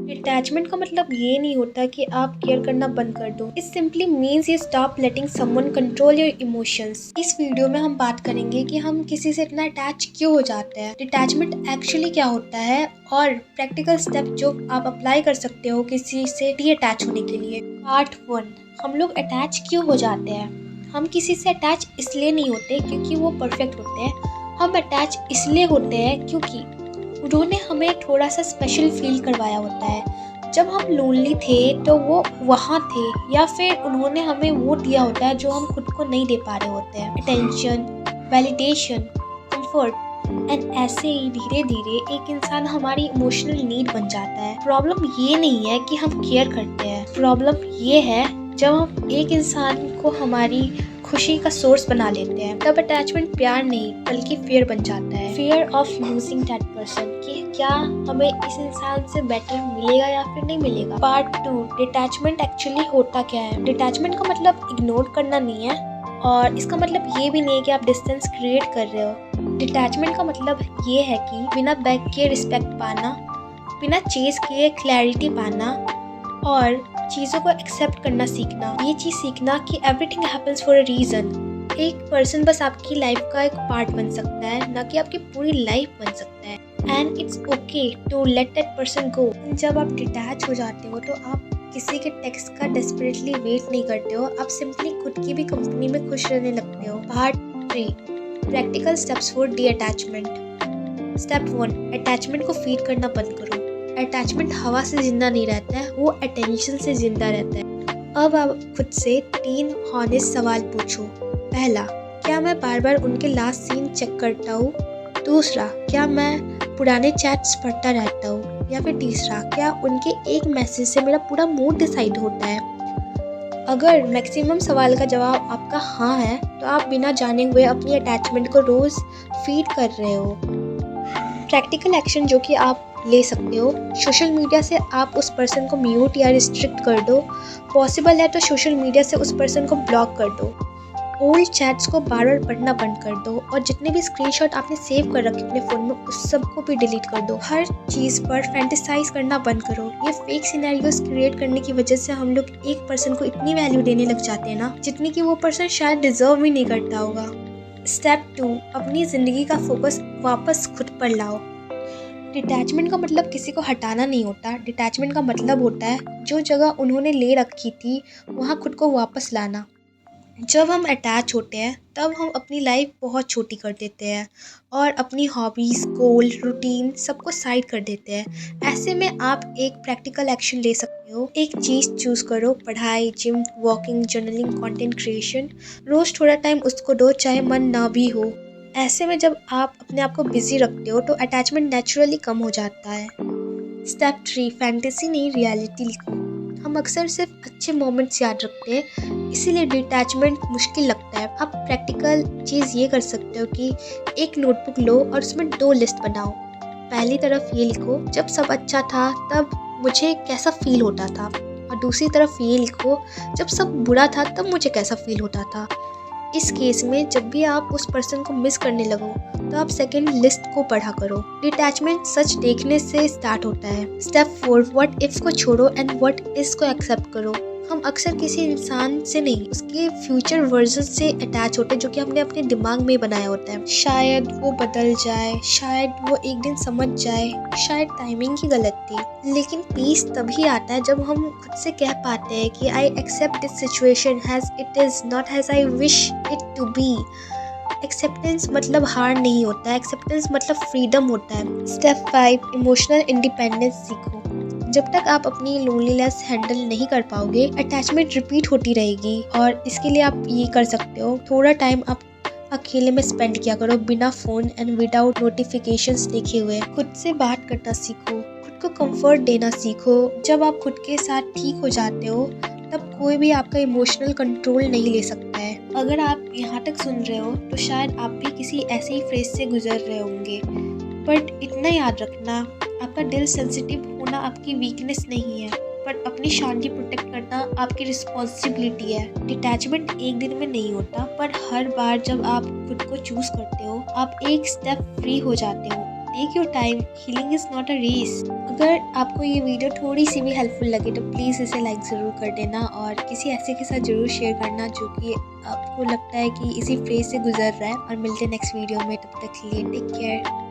Attachment का मतलब ये नहीं होता कि आप केयर करना बंद कर दो। It simply means you stop letting someone control your emotions. इस वीडियो में हम बात करेंगे कि हम किसी से इतना अटैच क्यों हो जाते हैं, डिटैचमेंट एक्चुअली क्या होता है और प्रैक्टिकल स्टेप जो आप अप्लाई कर सकते हो किसी से डी-अटैच होने के लिए। पार्ट 1, हम लोग अटैच क्यों हो जाते हैं। हम किसी से अटैच इसलिए नहीं होते क्योंकि वो परफेक्ट होते हैं। हम अटैच इसलिए होते हैं क्योंकि उन्होंने हमें थोड़ा सा स्पेशल फील करवाया होता है। जब हम लोनली थे तो वो वहाँ थे, या फिर उन्होंने हमें वो दिया होता है जो हम खुद को नहीं दे पा रहे होते हैं। अटेंशन, वैलिडेशन, कंफर्ट, एंड ऐसे ही धीरे धीरे एक इंसान हमारी इमोशनल नीड बन जाता है। प्रॉब्लम ये नहीं है कि हम केयर करते हैं, प्रॉब्लम ये है जब हम एक इंसान को हमारी खुशी का सोर्स बना लेते हैं, तब अटैचमेंट प्यार नहीं बल्कि फियर बन जाता है। Fear of losing that person, कि क्या हमें इस इंसान से बेटर मिलेगा या फिर नहीं मिलेगा। पार्ट 2, डिटैचमेंट एक्चुअली होता क्या है। डिटैचमेंट का मतलब इग्नोर करना नहीं है, और इसका मतलब ये भी नहीं है कि आप डिस्टेंस क्रिएट कर रहे हो। डिटैचमेंट का मतलब ये है कि बिना बैक के रिस्पेक्ट पाना, बिना चेज के क्लैरिटी पाना, और चीज़ों को एक्सेप्ट करना सीखना। ये चीज़ सीखना कि everything happens for a reason. एक पर्सन बस आपकी लाइफ का एक पार्ट बन सकता है, ना कि आपकी पूरी लाइफ बन सकता है। And it's okay to let that person go. जब आप डिटैच हो जाते हो तो आप किसी के टेक्स्ट का डेस्परेटली वेट नहीं करते हो, आप सिंपली खुद की भी कंपनी में खुश रहने लगते हो। Part 3, practical steps for D attachment. Step 1, attachment को फीड करना बंद करो। अटैचमेंट हवा से जिंदा नहीं रहता है, वो अटेंशन से जिंदा रहता है। अब आप खुद से 3 हॉनेस्ट सवाल पूछो। पहला, क्या मैं बार बार उनके लास्ट सीन चेक करता हूँ। दूसरा, क्या मैं पुराने चैट्स पढ़ता रहता हूँ। या फिर तीसरा, क्या उनके एक मैसेज से मेरा पूरा मूड डिसाइड होता है। अगर मैक्सिमम सवाल का जवाब आपका हाँ है, तो आप बिना जाने हुए अपनी अटैचमेंट को रोज़ फीड कर रहे हो। प्रैक्टिकल एक्शन जो कि आप ले सकते हो, सोशल मीडिया से आप उस पर्सन को म्यूट या रिस्ट्रिक्ट कर दो। पॉसिबल है तो सोशल मीडिया से उस पर्सन को ब्लॉक कर दो। ओल्ड चैट्स को बार बार पढ़ना बंद कर दो, और जितने भी स्क्रीनशॉट आपने सेव कर रखे अपने फ़ोन में उस सब को भी डिलीट कर दो। हर चीज़ पर फैंटेसाइज करना बंद करो। ये फेक सिनेरियोस क्रिएट करने की वजह से हम लोग एक पर्सन को इतनी वैल्यू देने लग जाते हैं ना, जितनी कि वो पर्सन शायद डिजर्व भी नहीं करता होगा। स्टेप 2, अपनी ज़िंदगी का फोकस वापस खुद पर लाओ। डिटैचमेंट का मतलब किसी को हटाना नहीं होता। डिटैचमेंट का मतलब होता है जो जगह उन्होंने ले रखी थी वहाँ खुद को वापस लाना। जब हम अटैच होते हैं तब हम अपनी लाइफ बहुत छोटी कर देते हैं और अपनी हॉबीज़, गोल, रूटीन सबको साइड कर देते हैं। ऐसे में आप एक प्रैक्टिकल एक्शन ले सकते हो। एक चीज़ चूज़ करो, पढ़ाई, gym, walking, journaling, content creation. रोज़ थोड़ा टाइम उसको दो, चाहे मन ना भी हो। ऐसे में जब आप अपने आप को बिजी रखते हो तो अटैचमेंट नेचुरली कम हो जाता है। स्टेप 3, फैंटेसी नहीं रियलिटी लिखो। हम अक्सर सिर्फ अच्छे मोमेंट्स याद रखते हैं, इसीलिए डिटैचमेंट मुश्किल लगता है। आप प्रैक्टिकल चीज़ ये कर सकते हो कि एक नोटबुक लो और उसमें 2 लिस्ट बनाओ। पहली तरफ ये लिखो, जब सब अच्छा था तब मुझे कैसा फील होता था, और दूसरी तरफ ये लिखो, जब सब बुरा था तब मुझे कैसा फील होता था। इस केस में जब भी आप उस पर्सन को मिस करने लगो तो आप सेकंड लिस्ट को पढ़ा करो। डिटैचमेंट सच देखने से स्टार्ट होता है। स्टेप 4, व्हाट इफ्स को छोड़ो एंड व्हाट इज को एक्सेप्ट करो। हम अक्सर किसी इंसान से नहीं, उसके फ्यूचर वर्जन से अटैच होते हैं जो कि हमने अपने दिमाग में बनाया होता है। शायद वो बदल जाए, शायद वो एक दिन समझ जाए, शायद टाइमिंग की गलत थी। लेकिन पीस तभी आता है जब हम खुद से कह पाते हैं कि I accept this situation as it is, not as I wish it to be. Acceptance मतलब हार नहीं होता है, एक्सेप्टेंस मतलब फ्रीडम होता है। स्टेप 5, इमोशनल इंडिपेंडेंस सीखो। जब तक आप अपनी लोनलीनेस हैंडल नहीं कर पाओगे, अटैचमेंट रिपीट होती रहेगी। और इसके लिए आप ये कर सकते हो, थोड़ा टाइम आप अकेले में स्पेंड किया करो, बिना फ़ोन एंड विदाउट नोटिफिकेशंस देखे हुए। खुद से बात करना सीखो, खुद को कंफर्ट देना सीखो। जब आप खुद के साथ ठीक हो जाते हो तब कोई भी आपका इमोशनल कंट्रोल नहीं ले सकता है। अगर आप यहाँ तक सुन रहे हो तो शायद आप भी किसी ऐसे ही फेज से गुजर रहे होंगे, बट इतना याद रखना, आपका दिल सेंसिटिव होना आपकी वीकनेस नहीं है, पर अपनी शांति प्रोटेक्ट करना आपकी रिस्पॉन्सिबिलिटी है। डिटैचमेंट एक दिन में नहीं होता, पर हर बार जब आप खुद को चूज करते हो आप एक स्टेप फ्री हो जाते हो। Take your time, healing is not a race. अगर आपको ये वीडियो थोड़ी सी भी हेल्पफुल लगे तो प्लीज़ इसे लाइक ज़रूर कर देना और किसी ऐसे के साथ ज़रूर शेयर करना जो कि आपको लगता है कि इसी फेज से गुजर रहा है। और मिलते हैं नेक्स्ट वीडियो में, तब तक के लिए टेक केयर।